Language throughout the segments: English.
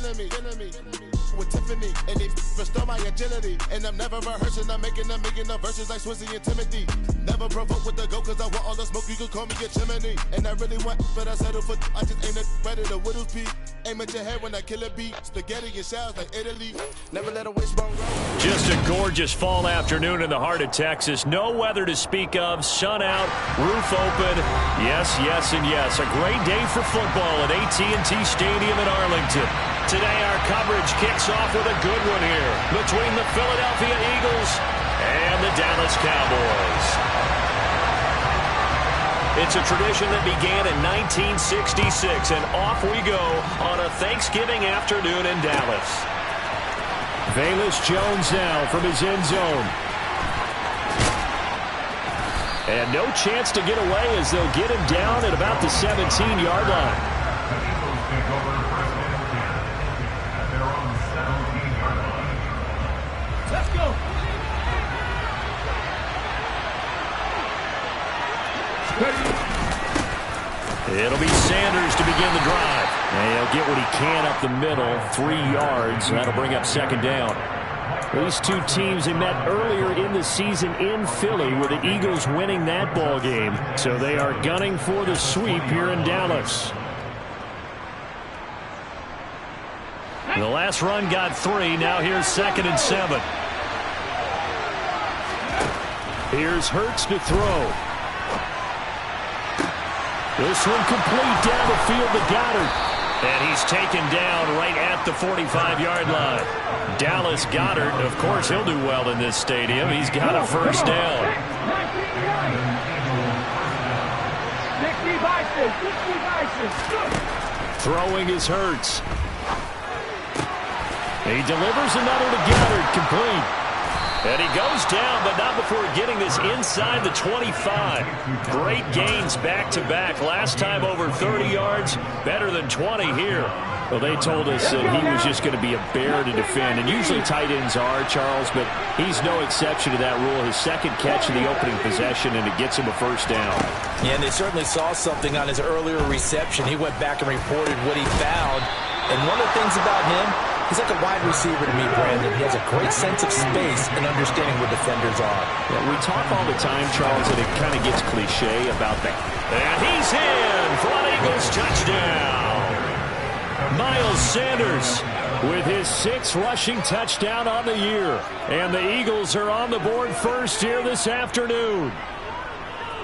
feeling me. With Tiffany, and they restore my agility. And I'm never rehearsing, I'm making the verses like Swizzy and Timothy. Never provoke with the go, cause I want all the smoke, you can call me a chimney. And I really want, but I settle for, I just ain't ready to whittles beat. Aim at your head when I kill a beat. Spaghetti and shells like Italy. Never let a wishbone go. Just a gorgeous fall afternoon in the heart of Texas. No weather to speak of. Sun out, roof open. Yes, yes, and yes. A great day for football at AT&T Stadium in Arlington. Today our coverage kicks off with a good one here between the Philadelphia Eagles and the Dallas Cowboys. It's a tradition that began in 1966, and off we go on a Thanksgiving afternoon in Dallas. Velus Jones now from his end zone. And no chance to get away as they'll get him down at about the 17-yard line. Let's go. It'll be Sanders to begin the drive. And he'll get what he can up the middle, 3 yards. That'll bring up second down. These two teams, they met earlier in the season in Philly with the Eagles winning that ball game. So they are gunning for the sweep here in Dallas. The last run got 3. Now here's 2nd and 7. Here's Hurts to throw. This one complete down the field to Goddard. And he's taken down right at the 45-yard line. Dallas Goddard, of course, he'll do well in this stadium. He's got a first down. Throwing is Hurts. He delivers another to Goddard, complete. And he goes down, but not before getting this inside the 25. Great gains back-to-back. Last time over 30 yards, better than 20 here. Well, they told us that he was just going to be a bear to defend. And usually tight ends are, Charles, but he's no exception to that rule. His second catch in the opening possession, and it gets him a first down. Yeah, and they certainly saw something on his earlier reception. He went back and reported what he found. And one of the things about him, he's like a wide receiver to me, Brandon. He has a great sense of space and understanding where defenders are. Yeah, we talk all the time, Charles, and it kind of gets cliche about that. And he's in for an Eagles touchdown. Miles Sanders with his 6th rushing touchdown on the year. And the Eagles are on the board first here this afternoon.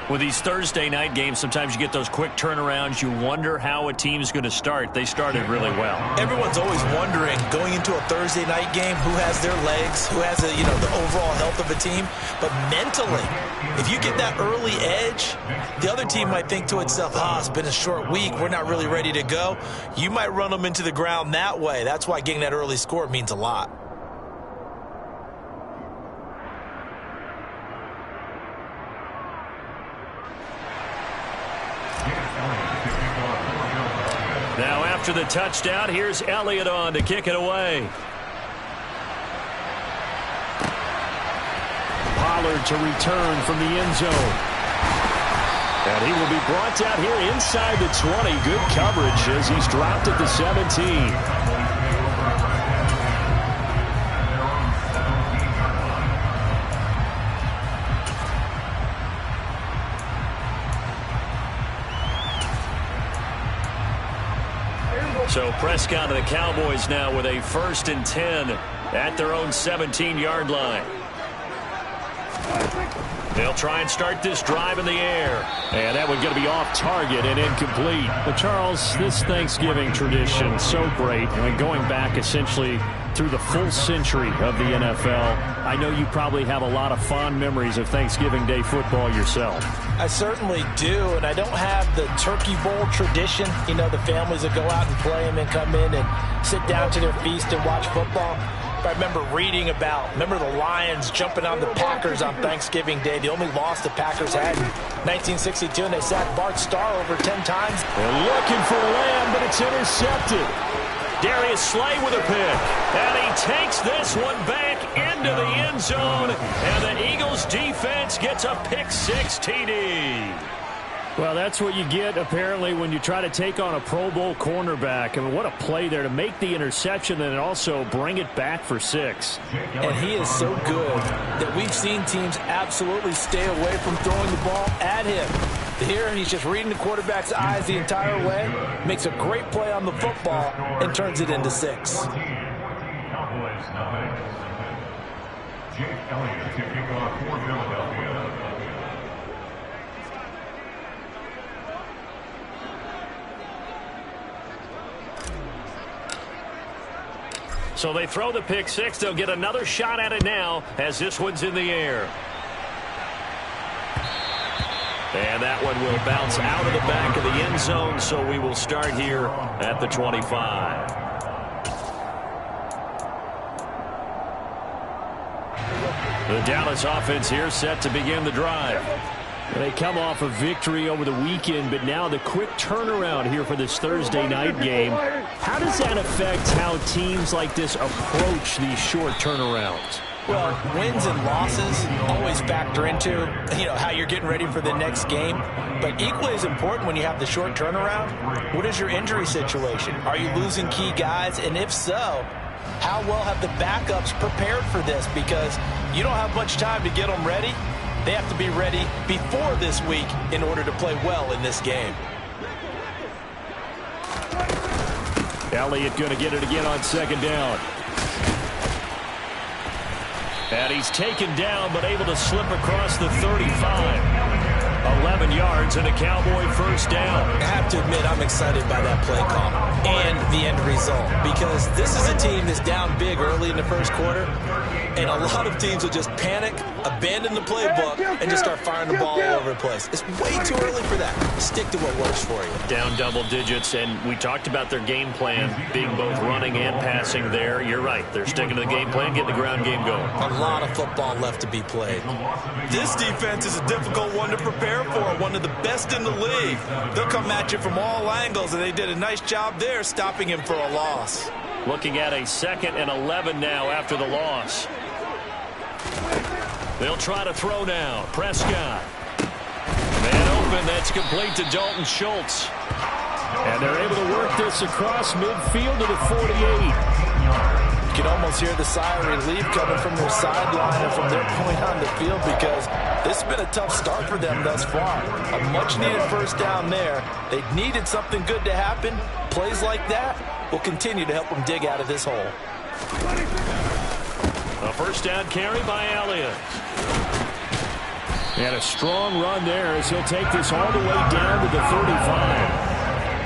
With these Thursday night games, sometimes you get those quick turnarounds. You wonder how a team's going to start. They started really well. Everyone's always wondering, going into a Thursday night game, who has their legs, who has the overall health of a team. But mentally, if you get that early edge, the other team might think to itself, it's been a short week, we're not really ready to go. You might run them into the ground that way. That's why getting that early score means a lot. Now after the touchdown, here's Elliott on to kick it away. Pollard to return from the end zone. And he will be brought down here inside the 20. Good coverage as he's dropped at the 17. So Prescott and the Cowboys now with a 1st and 10 at their own 17-yard line. They'll try and start this drive in the air. And that one's going to be off target and incomplete. But Charles, this Thanksgiving tradition, so great. I mean, going back essentially through the full century of the NFL, I know you probably have a lot of fond memories of Thanksgiving Day football yourself. I certainly do, and I don't have the Turkey Bowl tradition. You know, the families that go out and play and then come in and sit down to their feast and watch football. But I remember reading remember the Lions jumping on the Packers on Thanksgiving Day. The only loss the Packers had in 1962, and they sacked Bart Starr over 10 times. They're looking for Lamb, but it's intercepted. Darius Slay with a pick, and he takes this one back into the end zone, and the Eagles defense gets a pick-6 TD. Well, that's what you get, apparently, when you try to take on a Pro Bowl cornerback. I mean, what a play there to make the interception and also bring it back for 6. And he is so good that we've seen teams absolutely stay away from throwing the ball at him. Here, he's just reading the quarterback's eyes the entire way, makes a great play on the football, and turns it into 6. So they throw the pick 6. They'll get another shot at it now as this one's in the air. And that one will bounce out of the back of the end zone, so we will start here at the 25. The Dallas offense here set to begin the drive. They come off a victory over the weekend, but now the quick turnaround here for this Thursday night game. How does that affect how teams like this approach these short turnarounds? Well, wins and losses always factor into, how you're getting ready for the next game. But equally as important when you have the short turnaround, what is your injury situation? Are you losing key guys? And if so, how well have the backups prepared for this? Because you don't have much time to get them ready. They have to be ready before this week in order to play well in this game. Elliott going to get it again on second down. And he's taken down, but able to slip across the 35. 11 yards and a Cowboy first down. I have to admit, I'm excited by that play call and the end result, because this is a team that's down big early in the first quarter, and a lot of teams will just panic, abandon the playbook, and just start firing the ball all over the place. It's way too early for that. Stick to what works for you. Down double digits, and we talked about their game plan being both running and passing there. You're right. They're sticking to the game plan, getting the ground game going. A lot of football left to be played. This defense is a difficult one to prepare for, one of the best in the league. They'll come at you from all angles, and they did a nice job there stopping him for a loss. Looking at a 2nd and 11 now after the loss. They'll try to throw now. Prescott. Man open. That's complete to Dalton Schultz. And they're able to work this across midfield to the 48. You can almost hear the sigh of relief coming from their sideline and from their point on the field, because this has been a tough start for them thus far. A much-needed first down there. They needed something good to happen. Plays like that will continue to help them dig out of this hole. A first down carry by Elliott. And a strong run there as he'll take this all the way down to the 35.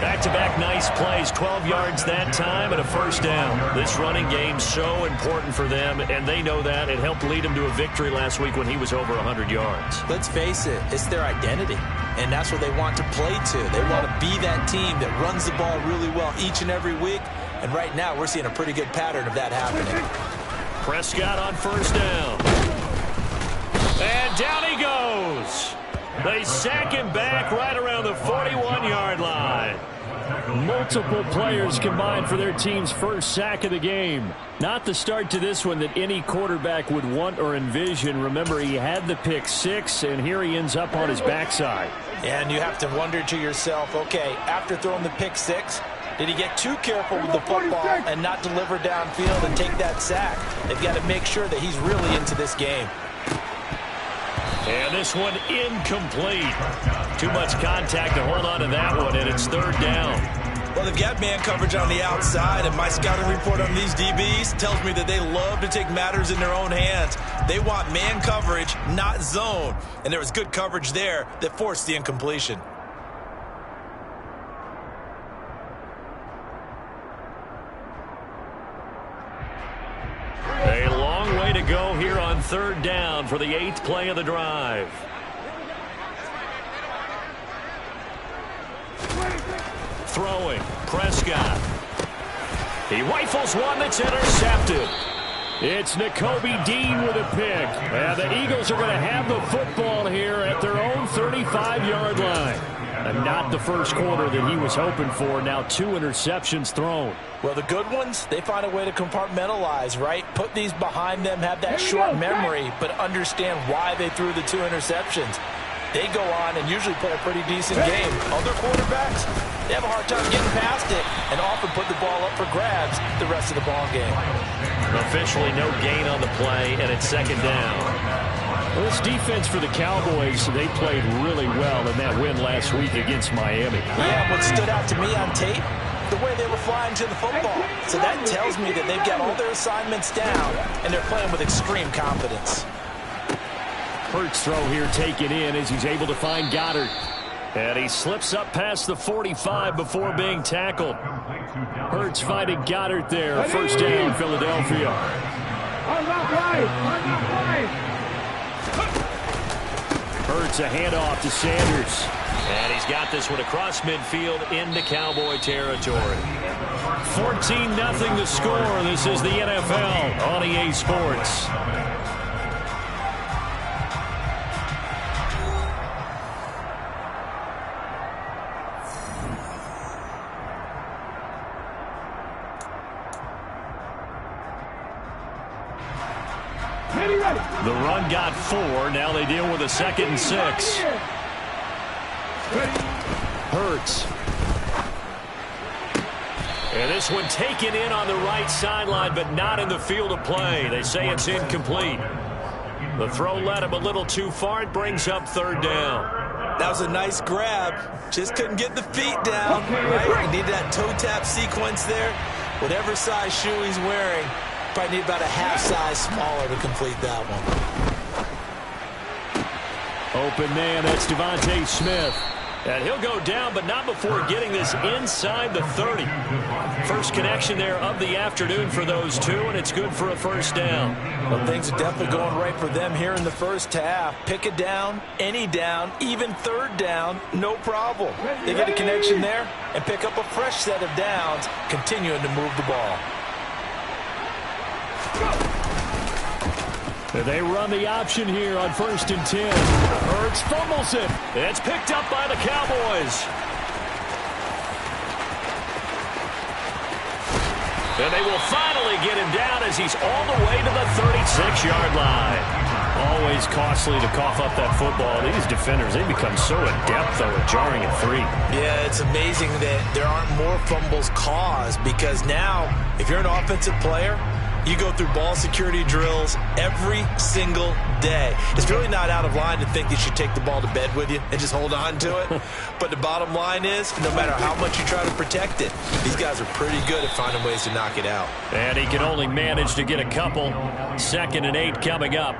Back-to-back nice plays, 12 yards that time and a first down. This running game so important for them, and they know that. It helped lead them to a victory last week when he was over 100 yards. Let's face it, it's their identity, and that's what they want to play to. They want to be that team that runs the ball really well each and every week, and right now we're seeing a pretty good pattern of that happening. Prescott on first down. And down he goes. They sack him back right around the 41-yard line. Multiple players combined for their team's first sack of the game. Not the start to this one that any quarterback would want or envision. Remember, he had the pick 6, and here he ends up on his backside. And you have to wonder to yourself, okay, after throwing the pick 6, did he get too careful with the football and not deliver downfield and take that sack? They've got to make sure that he's really into this game. And this one incomplete. Too much contact to hold on to that one, and it's third down. Well, they've got man coverage on the outside, and my scouting report on these DBs tells me that they love to take matters in their own hands. They want man coverage, not zone. And there was good coverage there that forced the incompletion. A long way to go here on third down for the 8th play of the drive. Throwing, Prescott. He rifles one that's intercepted. It's Nakobe Dean with a pick. And the Eagles are going to have the football here at their own 35-yard line. And not the first quarter that he was hoping for. Now 2 interceptions thrown. Well, the good ones, they find a way to compartmentalize, right? Put these behind them, have that short memory, but understand why they threw the 2 interceptions. they go on and usually play a pretty decent game. Other quarterbacks, they have a hard time getting past it and often put the ball up for grabs the rest of the ball game. Officially no gain on the play, and it's second down. Well, this defense for the Cowboys, they played really well in that win last week against Miami. Yeah, what stood out to me on tape, the way they were flying to the football. So that tells me that they've got all their assignments down, and they're playing with extreme confidence. Hurts throw here taken in as he's able to find Goddard. And he slips up past the 45 before being tackled. Hurts finding Goddard there. First down, Philadelphia. Hurts a handoff to Sanders. And he's got this one across midfield into Cowboy territory. 14-0 the score. This is the NFL on EA Sports. The run got 4. Now they deal with a 2nd and 6. Hurts. And this one taken in on the right sideline, but not in the field of play. They say it's incomplete. The throw led him a little too far. It brings up 3rd down. That was a nice grab. Just couldn't get the feet down. Right? He needed that toe tap sequence there. Whatever size shoe he's wearing, probably need about a half size smaller to complete that one. Open man, that's Devontae Smith. And he'll go down, but not before getting this inside the 30. First connection there of the afternoon for those two, and it's good for a first down. Well, things are definitely going right for them here in the first half. Pick a down, any down, even 3rd down, no problem. They get a connection there and pick up a fresh set of downs, continuing to move the ball. They run the option here on 1st and 10. Hurts fumbles it. It's picked up by the Cowboys. And they will finally get him down as he's all the way to the 36-yard line. Always costly to cough up that football. These defenders, they become so adept, though, at jarring at 3. Yeah, it's amazing that there aren't more fumbles caused, because now, if you're an offensive player, you go through ball security drills every single day. It's really not out of line to think you should take the ball to bed with you and just hold on to it. But the bottom line is, no matter how much you try to protect it, these guys are pretty good at finding ways to knock it out. And he can only manage to get a couple. 2nd and 8 coming up.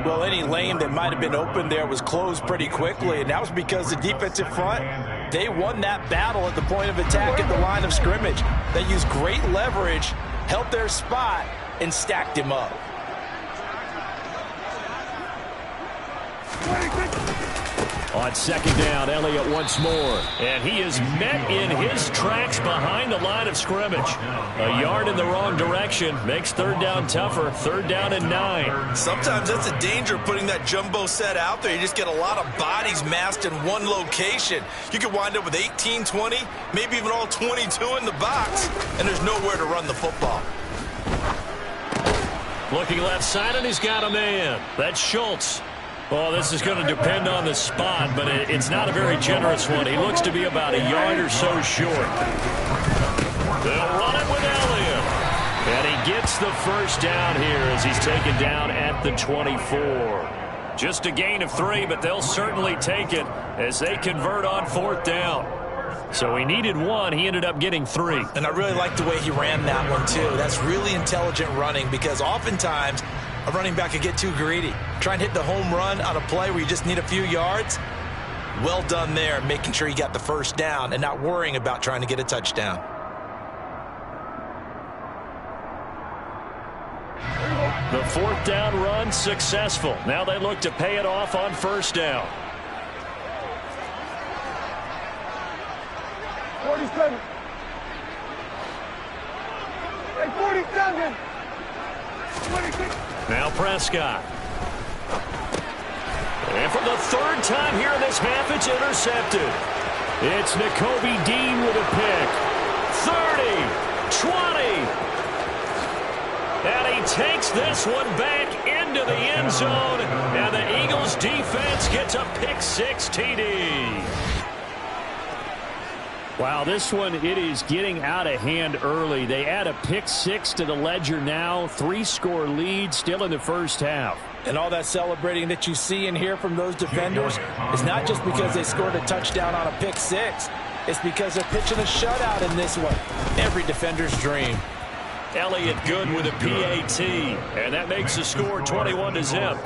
Well, any lane that might have been open there was closed pretty quickly, and that was because the defensive front, they won that battle at the point of attack at the line of scrimmage. They used great leverage, held their spot, and stacked him up. On 2nd down, Elliott once more. And he is met in his tracks behind the line of scrimmage. A yard in the wrong direction makes 3rd down tougher. 3rd down and 9. Sometimes that's the danger of putting that jumbo set out there. You just get a lot of bodies massed in one location. You could wind up with 18, 20, maybe even all 22 in the box, and there's nowhere to run the football. Looking left side, and he's got a man. That's Schultz. Well, this is going to depend on the spot, but it's not a very generous one. He looks to be about a yard or so short. They'll run it with Elliott. And he gets the first down here as he's taken down at the 24. Just a gain of 3, but they'll certainly take it as they convert on 4th down. So he needed 1. He ended up getting 3. And I really like the way he ran that one, too. That's really intelligent running, because oftentimes a running back could get too greedy. Try and hit the home run on a play where you just need a few yards. Well done there, making sure you got the first down and not worrying about trying to get a touchdown. The 4th down run successful. Now they look to pay it off on 1st down. 47. Hey, 47. 26. Now Prescott. And for the 3rd time here in this half, it's intercepted. It's Nakobe Dean with a pick. 30, 20. And he he takes this one back into the end zone, and the Eagles defense gets a pick-6 TD. Wow, this one, it is getting out of hand early. They add a pick-6 to the ledger now. 3-score lead still in the first half. And all that celebrating that you see and hear from those defenders is not just because they scored a touchdown on a pick-6. It's because they're pitching a shutout in this one. Every defender's dream. Elliott good with a PAT, and that makes the score 21-0.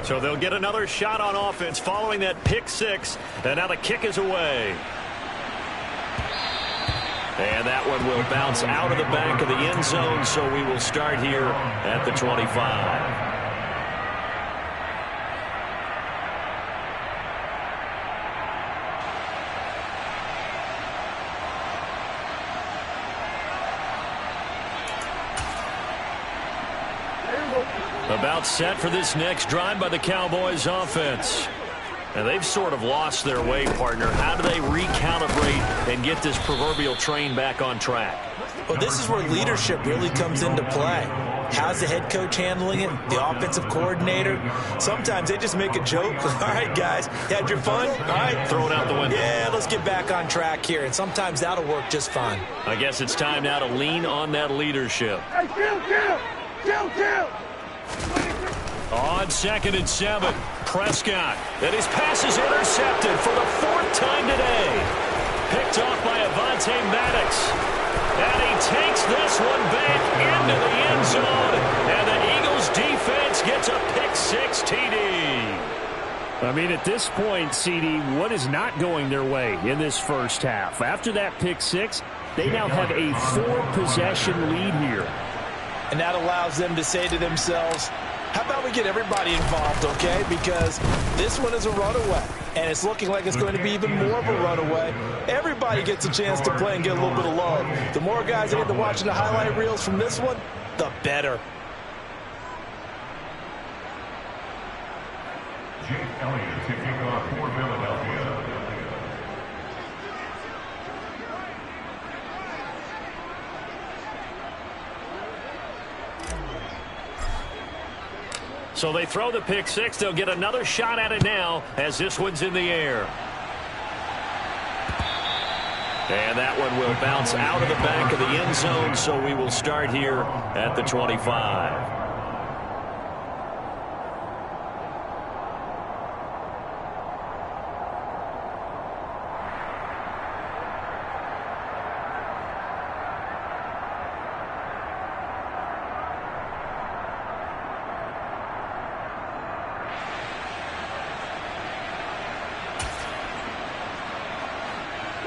So they'll get another shot on offense following that pick-6, and now the kick is away. And that one will bounce out of the back of the end zone, so we will start here at the 25. About set for this next drive by the Cowboys offense. And they've sort of lost their way, partner. How do they recalibrate and get this proverbial train back on track? Well, this is where leadership really comes into play. How's the head coach handling it? The offensive coordinator? Sometimes they just make a joke. All right, guys, you had your fun? All right. Throw it out the window. Yeah, let's get back on track here. And sometimes that'll work just fine. I guess it's time now to lean on that leadership. Hey, kill! On 2nd and 7, Prescott. And his pass is intercepted for the 4th time today. Picked off by Avonte Maddox. And he takes this one back into the end zone. And the Eagles defense gets a pick-6 TD. I mean, at this point, CD, what is not going their way in this first half? After that pick-6, they now have a 4-possession lead here. And that allows them to say to themselves, how about we get everybody involved, okay? Because this one is a runaway, and it's looking like it's going to be even more of a runaway. Everybody gets a chance to play and get a little bit of love. The more guys that get to watching the highlight reels from this one, the better. Jake Elliott to kick off for Philadelphia. So they throw the pick-6. They'll get another shot at it now as this one's in the air. And that one will bounce out of the back of the end zone, so we will start here at the 25.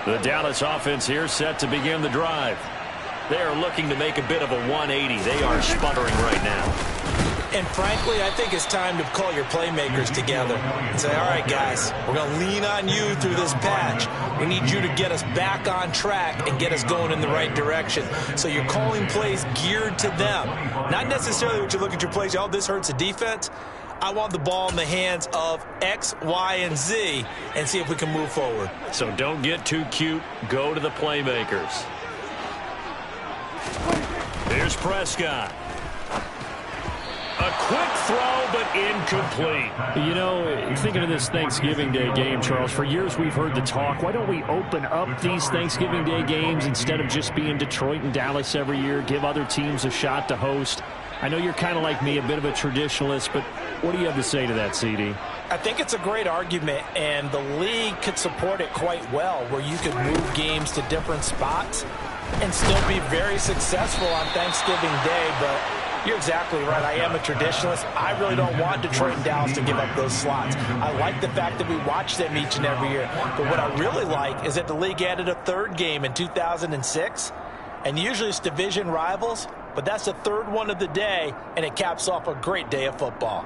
The Dallas offense here set to begin the drive. They are looking to make a bit of a 180. They are sputtering right now. And frankly, I think it's time to call your playmakers together and say, all right, guys, we're going to lean on you through this patch. We need you to get us back on track and get us going in the right direction. So you're calling plays geared to them. Not necessarily what you look at your plays, oh, this hurts the defense. I want the ball in the hands of X, Y, and Z and see if we can move forward. So don't get too cute. Go to the playmakers. Here's Prescott. A quick throw, but incomplete. You know, thinking of this Thanksgiving Day game, Charles, for years we've heard the talk, why don't we open up these Thanksgiving Day games instead of just being Detroit and Dallas every year, give other teams a shot to host? I know you're kind of like me, a bit of a traditionalist, but what do you have to say to that, CD? I think it's a great argument, and the league could support it quite well, where you could move games to different spots and still be very successful on Thanksgiving Day. But you're exactly right. I am a traditionalist. I really don't want Detroit and Dallas to give up those slots. I like the fact that we watch them each and every year. But what I really like is that the league added a third game in 2006, and usually it's division rivals, but that's the third one of the day, and it caps off a great day of football.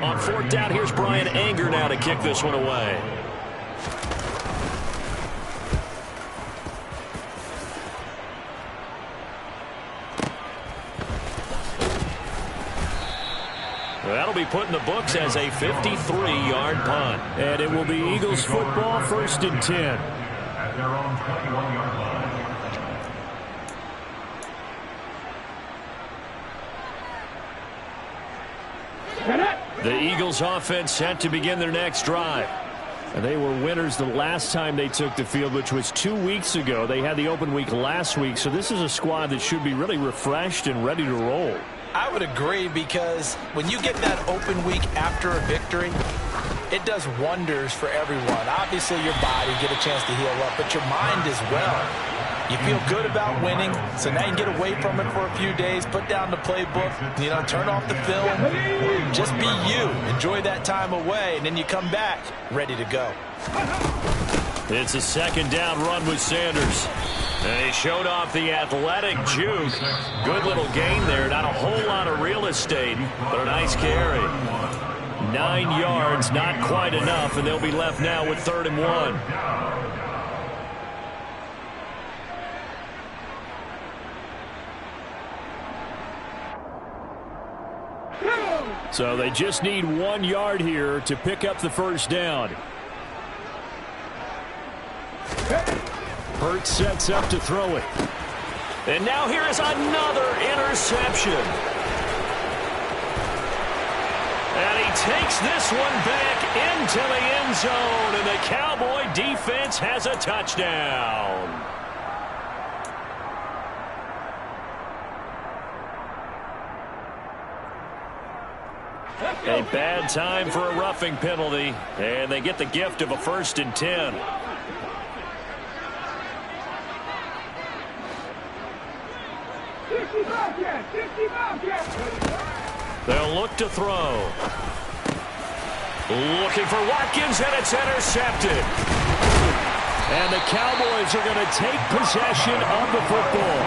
On fourth down, here's Brian Anger now to kick this one away. That'll be put in the books as a 53-yard punt. And it will be Eagles football, 1st and 10. At their own 21-yard line. The Eagles offense set to begin their next drive. And they were winners the last time they took the field, which was 2 weeks ago. They had the open week last week, so this is a squad that should be really refreshed and ready to roll. I would agree, because when you get that open week after a victory, it does wonders for everyone. Obviously, your body get a chance to heal up, but your mind as well. You feel good about winning, so now you get away from it for a few days, put down the playbook, turn off the film, just be you. Enjoy that time away, and then you come back ready to go. It's a 2nd down run with Sanders. And he showed off the athletic juke. Good little gain there. Not a whole lot of real estate, but a nice carry. 9 yards, not quite enough, and they'll be left now with 3rd and 1. So they just need 1 yard here to pick up the 1st down. Hurts sets up to throw it. And now here is another interception. And he takes this one back into the end zone, and the Cowboy defense has a touchdown. A bad time for a roughing penalty, and they get the gift of a 1st and 10. They'll look to throw. Looking for Watkins, and it's intercepted. And the Cowboys are going to take possession of the football.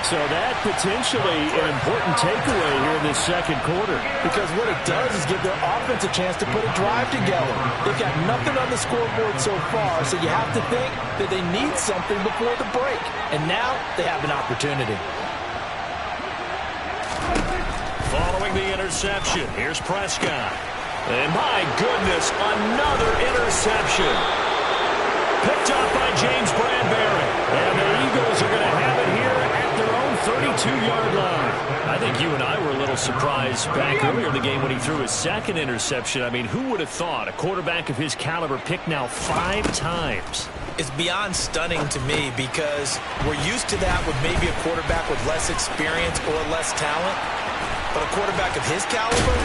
So that potentially an important takeaway here in this 2nd quarter. Because what it does is give their offense a chance to put a drive together. They've got nothing on the scoreboard so far, so you have to think that they need something before the break. And now they have an opportunity. Following the interception, here's Prescott. And my goodness, another interception. Picked up by James Bradbury. And the Eagles are going to have it here at their own 32-yard line. I think you and I were a little surprised back earlier in the game when he threw his 2nd interception. I mean, who would have thought a quarterback of his caliber picked now 5 times? It's beyond stunning to me, because we're used to that with maybe a quarterback with less experience or less talent. But a quarterback of his caliber,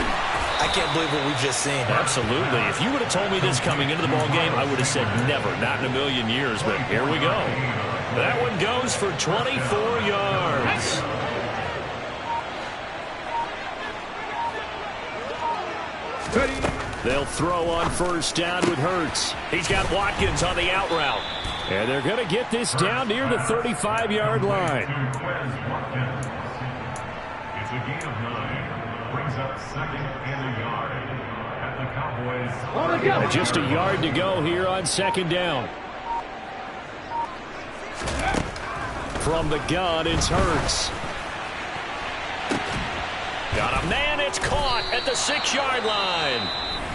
I can't believe what we've just seen. Absolutely. If you would have told me this coming into the ball game, I would have said never, not in a million years. But here we go. That one goes for 24 yards. They'll throw on 1st down with Hurts. He's got Watkins on the out route. And they're going to get this down near the 35-yard line. It's a gain of 9. Brings up 2nd and a yard. At the Cowboys. Just a yard to go here on 2nd down. From the gun, it's Hurts. Got a man, it's caught at the 6-yard line.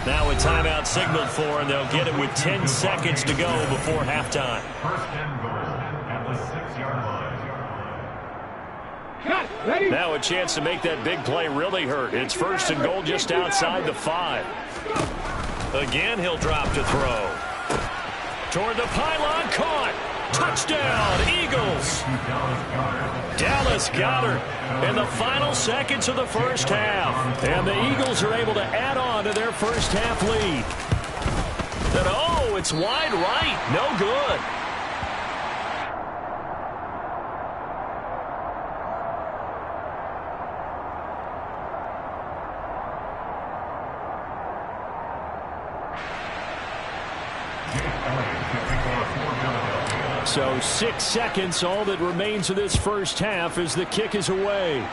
Now a timeout signaled for, and they'll get it with 10 seconds to go before halftime. 1st and goal at the 6-yard line. Now a chance to make that big play really hurt. It's 1st and goal just outside the 5. Again, he'll drop to throw. Toward the pylon, caught. Touchdown, Eagles. Dallas Goedert in the final seconds of the 1st half. And the Eagles are able to add on to their 1st half lead. And oh, it's wide right. No good. So 6 seconds, all that remains of this 1st half as the kick is away.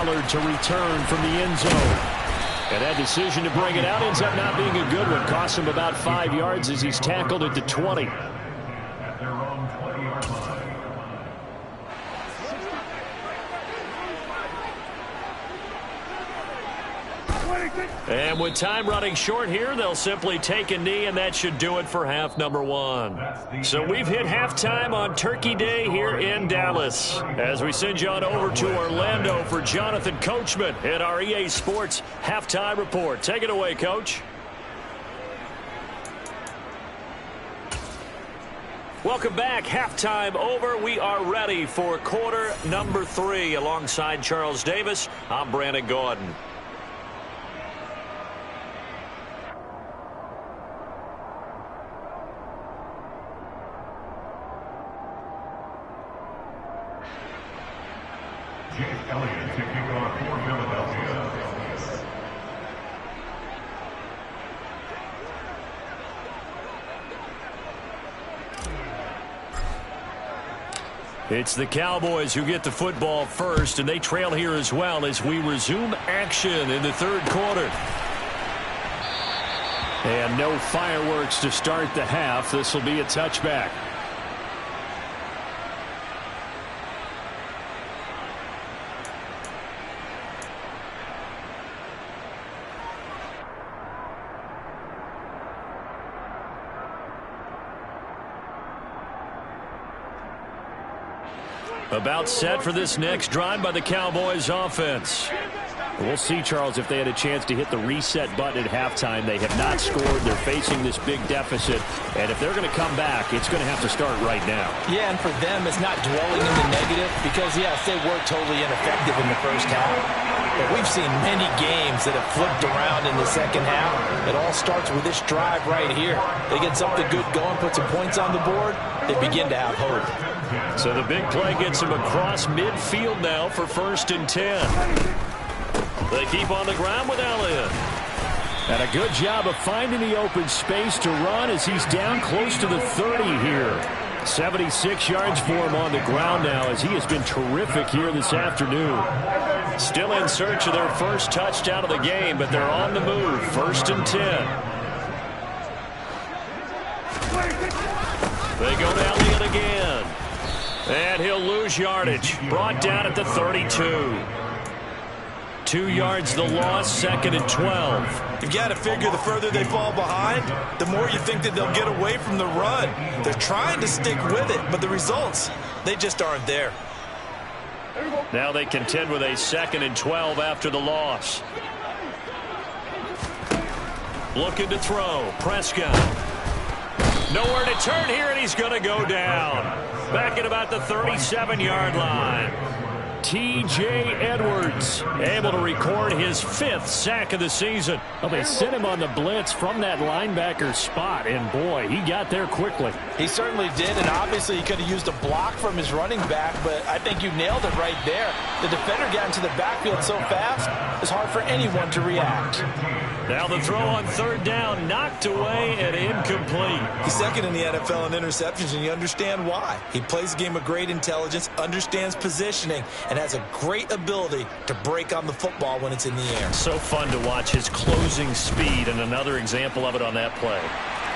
Pollard to return from the end zone. And that decision to bring it out ends up not being a good one. Costs him about 5 yards as he's tackled at the 20. At their own 20-yard line. And with time running short here, they'll simply take a knee, and that should do it for half number one. So we've hit halftime on Turkey Day here in Dallas. As we send you on over to Orlando for Jonathan Coachman in our EA Sports Halftime Report. Take it away, Coach. Welcome back. Halftime over. We are ready for quarter number 3. Alongside Charles Davis, I'm Brandon Gordon. Elliott to kick off for Philadelphia. It's the Cowboys who get the football first, and they trail here as well as we resume action in the third quarter. And no fireworks to start the half. This will be a touchback. About set for this next drive by the Cowboys offense. We'll see, Charles, if they had a chance to hit the reset button at halftime. They have not scored. They're facing this big deficit. And if they're going to come back, it's going to have to start right now. Yeah, and for them, it's not dwelling in the negative because, yes, they were totally ineffective in the first half. But we've seen many games that have flipped around in the second half. It all starts with this drive right here. They get something good going, put some points on the board, they begin to have hope. So the big play gets him across midfield now for 1st and 10. They keep on the ground with Elliott. And a good job of finding the open space to run as he's down close to the 30 here. 76 yards for him on the ground now as he has been terrific here this afternoon. Still in search of their first touchdown of the game, but they're on the move. 1st and 10. They go to Elliott again. And he'll lose yardage. Brought down at the 32. 2 yards the loss, 2nd and 12. You've got to figure the further they fall behind, the more you think that they'll get away from the run. They're trying to stick with it, but the results, they just aren't there. Now they contend with a 2nd and 12 after the loss. Looking to throw. Prescott. Nowhere to turn here, and he's going to go down. Back at about the 37-yard line. T.J. Edwards able to record his 5th sack of the season. Well, they sent him on the blitz from that linebacker spot, and boy, he got there quickly. He certainly did, and obviously he could have used a block from his running back, but I think you nailed it right there. The defender got into the backfield so fast, it's hard for anyone to react. Now the throw on 3rd down, knocked away and incomplete. He's 2nd in the NFL in interceptions, and you understand why. He plays a game of great intelligence, understands positioning, and has a great ability to break on the football when it's in the air. So fun to watch his closing speed, and another example of it on that play.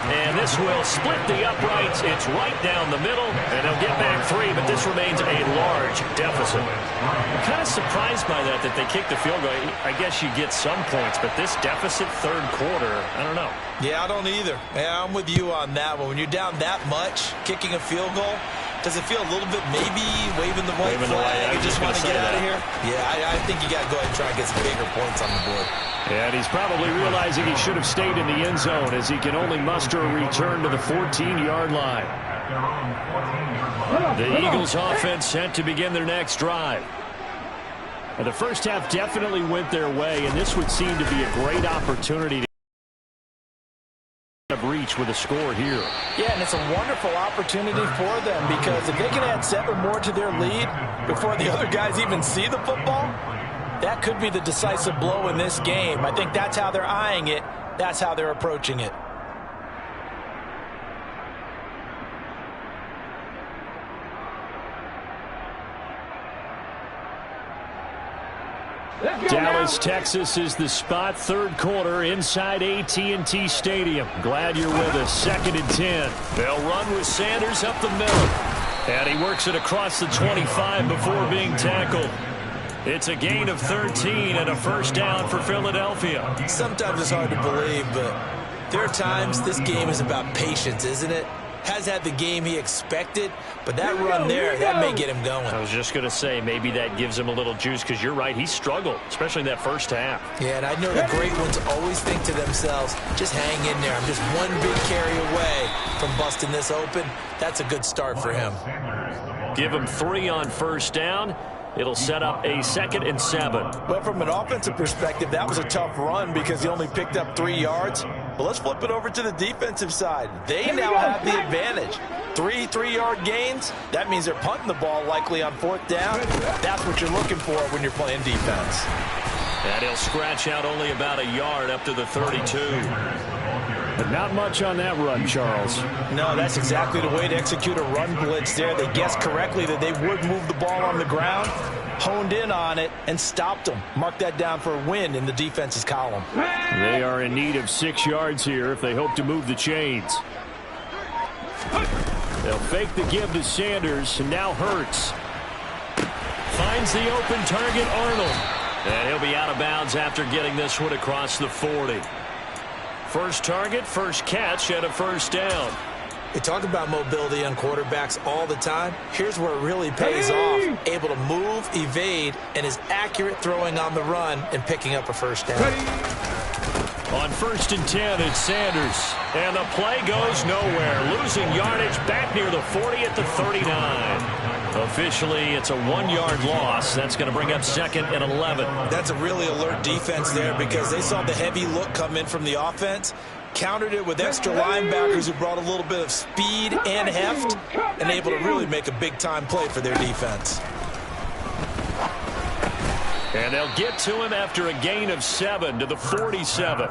And this will split the uprights. It's right down the middle, and they'll get back 3, but this remains a large deficit. I'm kind of surprised by that they kicked the field goal. I guess you get some points, but this deficit 3rd quarter, I don't know. Yeah, I don't either. Yeah, I'm with you on that one. When you're down that much, kicking a field goal, does it feel a little bit maybe waving the white flag and just want to get out of here? Yeah, I think you got to go ahead and try and get some bigger points on the board. And he's probably realizing he should have stayed in the end zone as he can only muster a return to the 14-yard line. The Eagles offense set to begin their next drive. The first half definitely went their way, and this would seem to be a great opportunity to reach with a score here. Yeah, and it's a wonderful opportunity for them because if they can add 7 more to their lead before the other guys even see the football, that could be the decisive blow in this game. I think that's how they're eyeing it. That's how they're approaching it. Dallas, Texas is the spot. Third quarter inside AT&T Stadium. Glad you're with us. 2nd and 10. They'll run with Sanders up the middle. And he works it across the 25 before being tackled. It's a gain of 13 and a first down for Philadelphia. Sometimes it's hard to believe, but there are times this game is about patience, isn't it? Has had the game he expected, but that run there, that may get him going. I was just going to say, maybe that gives him a little juice, because you're right, he struggled, especially in that first half. Yeah, and I know the great ones always think to themselves, just hang in there. I'm just one big carry away from busting this open. That's a good start for him. Give him 3 on first down. It'll set up a 2nd and 7. Well, from an offensive perspective, that was a tough run because he only picked up 3 yards. But let's flip it over to the defensive side. They now have the advantage. 3 3-yard gains. That means they're punting the ball likely on 4th down. That's what you're looking for when you're playing defense. And he'll scratch out only about a yard up to the 32. But not much on that run, Charles. No, that's exactly the way to execute a run blitz there. They guessed correctly that they would move the ball on the ground, honed in on it, and stopped them. Mark that down for a win in the defense's column. They are in need of 6 yards here if they hope to move the chains. They'll fake the give to Sanders, and now Hurts. Finds the open target, Arnold. And he'll be out of bounds after getting this one across the 40. First target, first catch, and a first down. They talk about mobility on quarterbacks all the time. Here's where it really pays off. Able to move, evade, and is accurate throwing on the run and picking up a first down. On 1st and 10, it's Sanders. And the play goes nowhere. Losing yardage back near the 40 at the 39. Officially, it's a 1-yard loss. That's going to bring up 2nd and 11. That's a really alert defense there because they saw the heavy look come in from the offense, countered it with extra linebackers who brought a little bit of speed and heft, and able to really make a big-time play for their defense. And they'll get to him after a gain of 7 to the 47.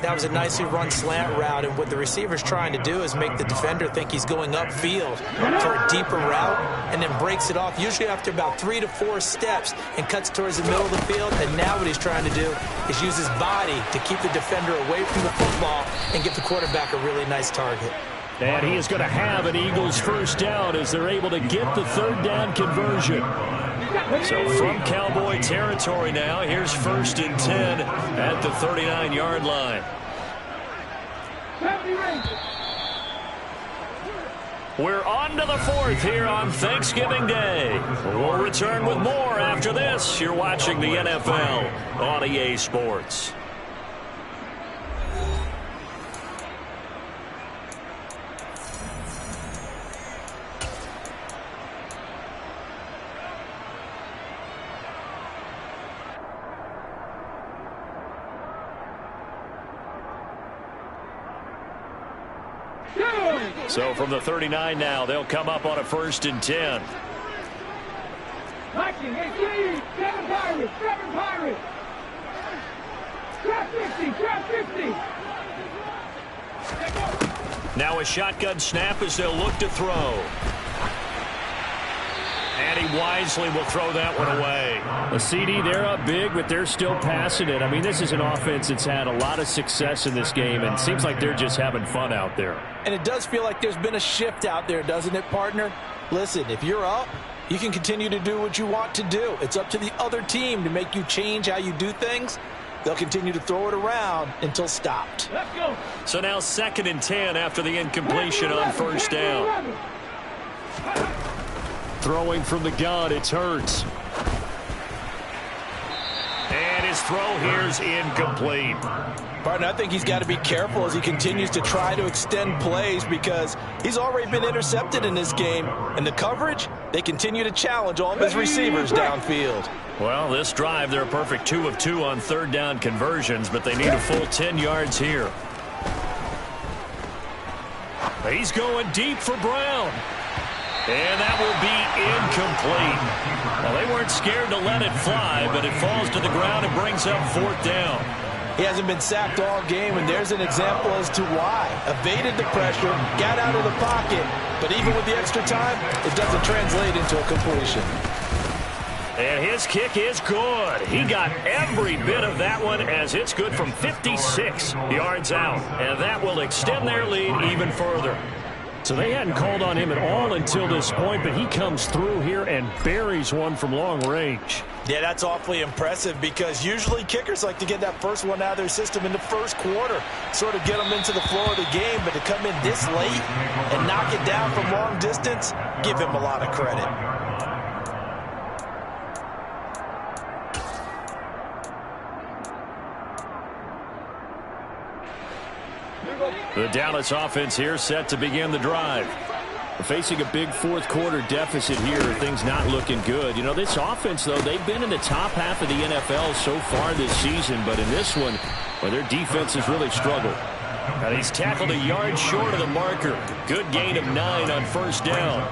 That was a nicely run slant route, and what the receiver's trying to do is make the defender think he's going upfield for a deeper route, and then breaks it off, usually after about 3 to 4 steps, and cuts towards the middle of the field. And now what he's trying to do is use his body to keep the defender away from the football and give the quarterback a really nice target. And he is going to have an Eagles first down as they're able to get the 3rd down conversion. So from Cowboy territory now, here's 1st and 10 at the 39-yard line. We're on to the 4th here on Thanksgiving Day. We'll return with more after this. You're watching the NFL on EA Sports. So from the 39 now, they'll come up on a 1st and 10. Seven Pirates. Trap 50. Now a shotgun snap as they'll look to throw. And he wisely will throw that one away. A CD, they're up big, but they're still passing it. I mean, this is an offense that's had a lot of success in this game, and it seems like they're just having fun out there. And it does feel like there's been a shift out there, doesn't it, partner? Listen, if you're up, you can continue to do what you want to do. It's up to the other team to make you change how you do things. They'll continue to throw it around until stopped. Let's go. So now 2nd and 10 after the incompletion on 1st down. Throwing from the gun, it's Hurts. And his throw here's incomplete. Partner, I think he's got to be careful as he continues to try to extend plays because he's already been intercepted in this game. And the coverage, they continue to challenge all of his receivers downfield. Well, this drive, they're a perfect 2 of 2 on 3rd down conversions, but they need a full 10 yards here. He's going deep for Brown. And that will be incomplete. Well, they weren't scared to let it fly, but it falls to the ground and brings up 4th down. He hasn't been sacked all game, and there's an example as to why. Evaded the pressure, got out of the pocket, but even with the extra time, it doesn't translate into a completion. And his kick is good. He got every bit of that one as it's good from 56 yards out. And that will extend their lead even further. So they hadn't called on him at all until this point, but he comes through here and buries one from long range. Yeah, that's awfully impressive because usually kickers like to get that first one out of their system in the first quarter, sort of get them into the flow of the game, but to come in this late and knock it down from long distance, give him a lot of credit. The Dallas offense here set to begin the drive. Facing a big fourth quarter deficit here, things not looking good. You know, this offense, though, they've been in the top half of the NFL so far this season, but in this one, well, their defense has really struggled. And he's tackled a yard short of the marker. Good gain of 9 on first down.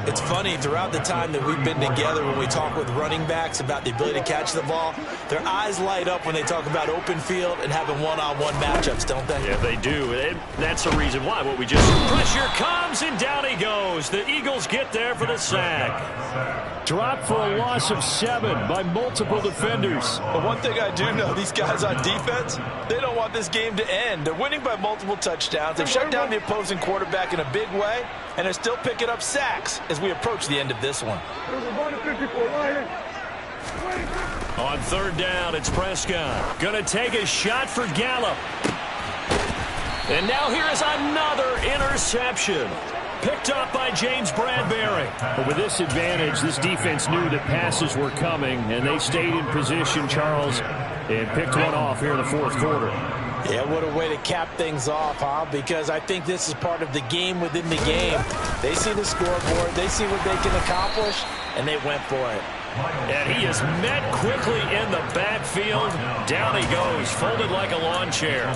It's funny, throughout the time that we've been together, when we talk with running backs about the ability to catch the ball, their eyes light up when they talk about open field and having one-on-one matchups, don't they? Yeah, they do. And that's the reason why. What we just pressure comes, and down he goes. The Eagles get there for the sack. Dropped for a loss of 7 by multiple defenders. But one thing I do know, these guys on defense, they don't want this game to end. They're winning by multiple touchdowns. They've shut down the opposing quarterback in a big way, and they're still picking up sacks as we approach the end of this one. On third down, it's Prescott. Going to take a shot for Gallup. And now here is another interception. Picked up by James Bradbury. But with this advantage, this defense knew that passes were coming, and they stayed in position, Charles, and picked one off here in the fourth quarter. Yeah, what a way to cap things off, huh? Because I think this is part of the game within the game. They see the scoreboard, they see what they can accomplish, and they went for it. And he is met quickly in the backfield. Down he goes, folded like a lawn chair.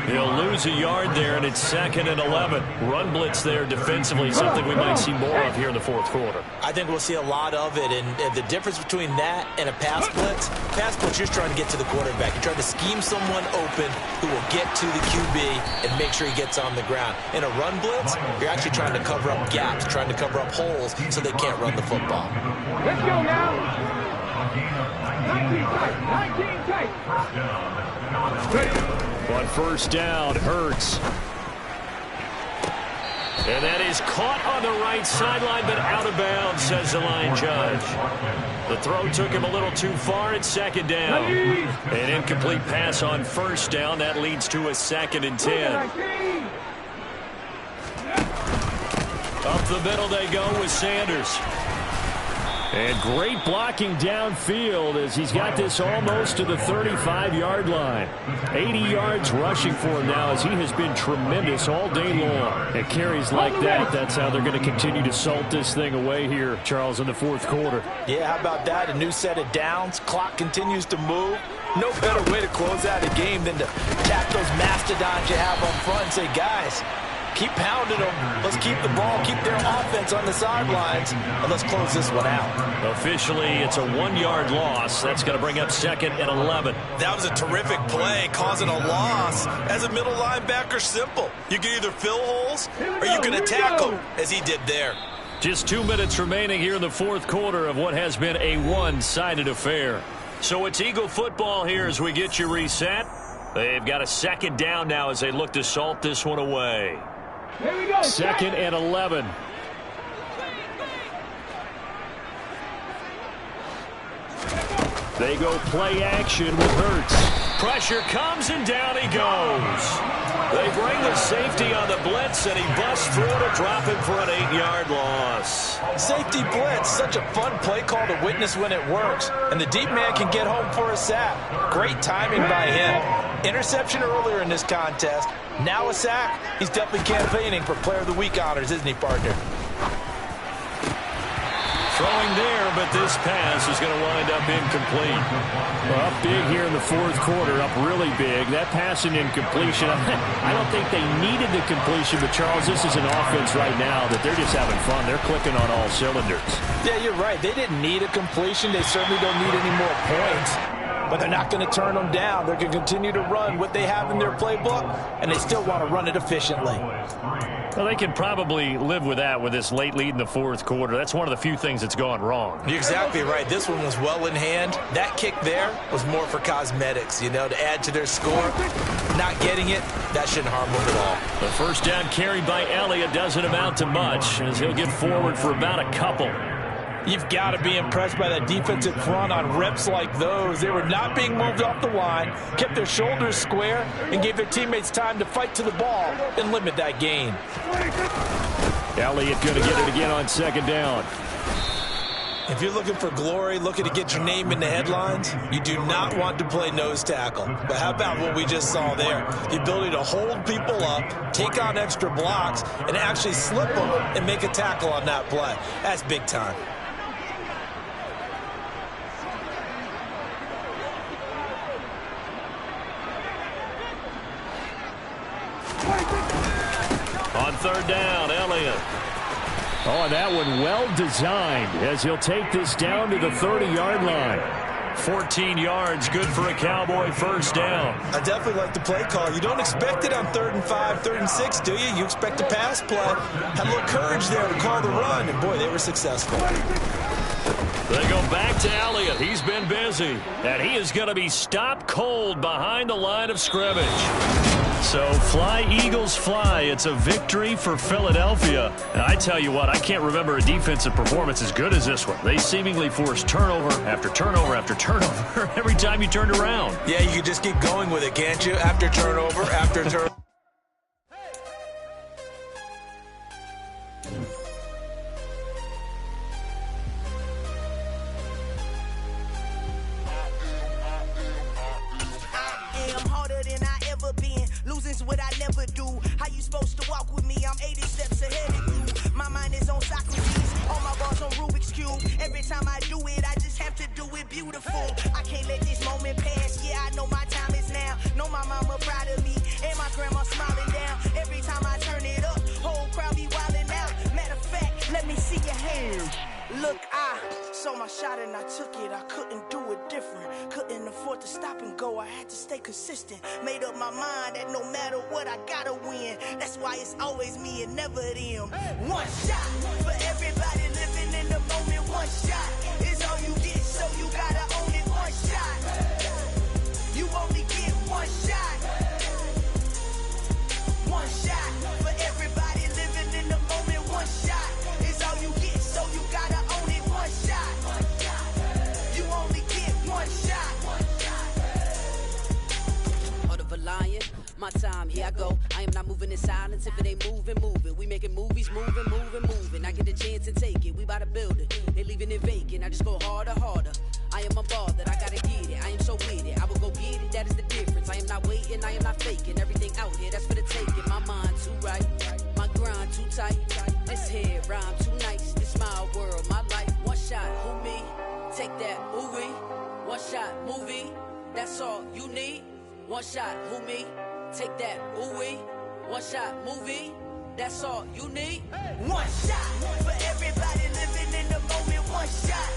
He'll lose a yard there, and it's 2nd and 11. Run blitz there defensively, something we might see more of here in the fourth quarter. I think we'll see a lot of it, and the difference between that and a pass blitz, you're trying to get to the quarterback. You're trying to scheme someone open who will get to the QB and make sure he gets on the ground. In a run blitz, you're actually trying to cover up gaps, trying to cover up holes so they can't run the football. Let's go now. 19 tight. On first down, Hurts. And that is caught on the right sideline, but out of bounds, says the line judge. The throw took him a little too far at 2nd down. An incomplete pass on first down. That leads to a 2nd and 10. Up the middle they go with Sanders. And great blocking downfield as he's got this almost to the 35-yard line. 80 yards rushing for him now as he has been tremendous all day long. And carries like that, that's how they're going to continue to salt this thing away here, Charles, in the fourth quarter. Yeah, how about that? A new set of downs. Clock continues to move. No better way to close out a game than to tap those mastodons you have on front and say, guys, keep pounding them. Let's keep the ball, keep their offense on the sidelines, and let's close this one out. Officially, it's a 1-yard loss. That's going to bring up 2nd and 11. That was a terrific play, causing a loss. As a middle linebacker, simple. You can either fill holes or you can attack them, as he did there. Just 2 minutes remaining here in the fourth quarter of what has been a one-sided affair. So it's Eagle football here as we get you reset. They've got a 2nd down now as they look to salt this one away. Here we go. 2nd and 11. They go play action with Hurts. Pressure comes and down he goes. They bring the safety on the blitz and he busts through to drop him for an 8-yard loss. Safety blitz, such a fun play call to witness when it works. And the deep man can get home for a sack. Great timing by him. Interception earlier in this contest. Now a sack. He's definitely campaigning for Player of the Week honors, isn't he, partner? Throwing there, but this pass is going to wind up incomplete. Well, up big here in the fourth quarter, up really big. That pass and incompletion, I don't think they needed the completion, but Charles, this is an offense right now that they're just having fun. They're clicking on all cylinders. Yeah, you're right. They didn't need a completion. They certainly don't need any more points. but they're not going to turn them down. They're going to continue to run what they have in their playbook, and they still want to run it efficiently. Well, they can probably live with that with this late lead in the fourth quarter. That's one of the few things that's gone wrong. You're exactly right. This one was well in hand. That kick there was more for cosmetics, to add to their score. Not getting it, that shouldn't harm them at all. The first down carried by Elliott doesn't amount to much, as he'll get forward for about a couple. You've got to be impressed by that defensive front on reps like those. They were not being moved off the line, kept their shoulders square, and gave their teammates time to fight to the ball and limit that gain. Elliott going to get it again on second down. If you're looking for glory, looking to get your name in the headlines, you do not want to play nose tackle. But how about what we just saw there? The ability to hold people up, take on extra blocks, and actually slip them and make a tackle on that play. That's big time. On third down, Elliott. Oh, and that one well designed as he'll take this down to the 30-yard line. 14 yards, good for a Cowboy first down. I definitely like the play call. You don't expect it on 3rd and 5, 3rd and 6, do you? You expect a pass play. Had a little courage there to call the run, and boy, they were successful. They go back to Elliott. He's been busy, and he is going to be stopped cold behind the line of scrimmage. So fly, Eagles, fly. It's a victory for Philadelphia. And I tell you what, I can't remember a defensive performance as good as this one. They seemingly forced turnover after turnover after turnover every time you turned around. Yeah, you can just keep going with it, can't you? After turnover, after turnover. What I never do. How you supposed to walk with me? I'm 80 steps ahead of you. My mind is on Socrates, all my bars on Rubik's Cube. Every time I do it, I just have to do it beautiful. I can't let this moment pass. Yeah, I know my time is now. Know my mama proud of me, and my grandma smiling down. Every time I turn it up, whole crowd be wilding out. Matter of fact, let me see your hands. Look, I saw my shot and I took it. I couldn't do it different. Couldn't afford to stop and go. I had to stay consistent. Made up my mind that no matter what, I gotta win. That's why it's always me and never them. One shot for everybody living in the moment. One shot is all you get, so you gotta own it. One shot. You only get one shot. One shot for everybody living in the moment. One shot is all you get, so you gotta own it. One shot. You only get one shot. Heart of a lion, my time, here I go. I am not moving in silence. If it ain't moving, moving. We making movies, moving, moving, moving. I get a chance and take it. We bout to build it. They leaving it vacant. I just go harder, harder. I am a ball that I gotta get it. I am so with it. I will go get it. That is the difference. I am not waiting. I am not faking. Everything out here, that's for the taking. My mind too right. My grind too tight. This head rhyme too nice. This my world, my life. One shot, who me? Take that, ooh wee. One shot, movie. That's all you need. One shot, who me? Take that, ooh wee. One shot, movie. That's all you need. One shot for everybody living in the moment. One shot.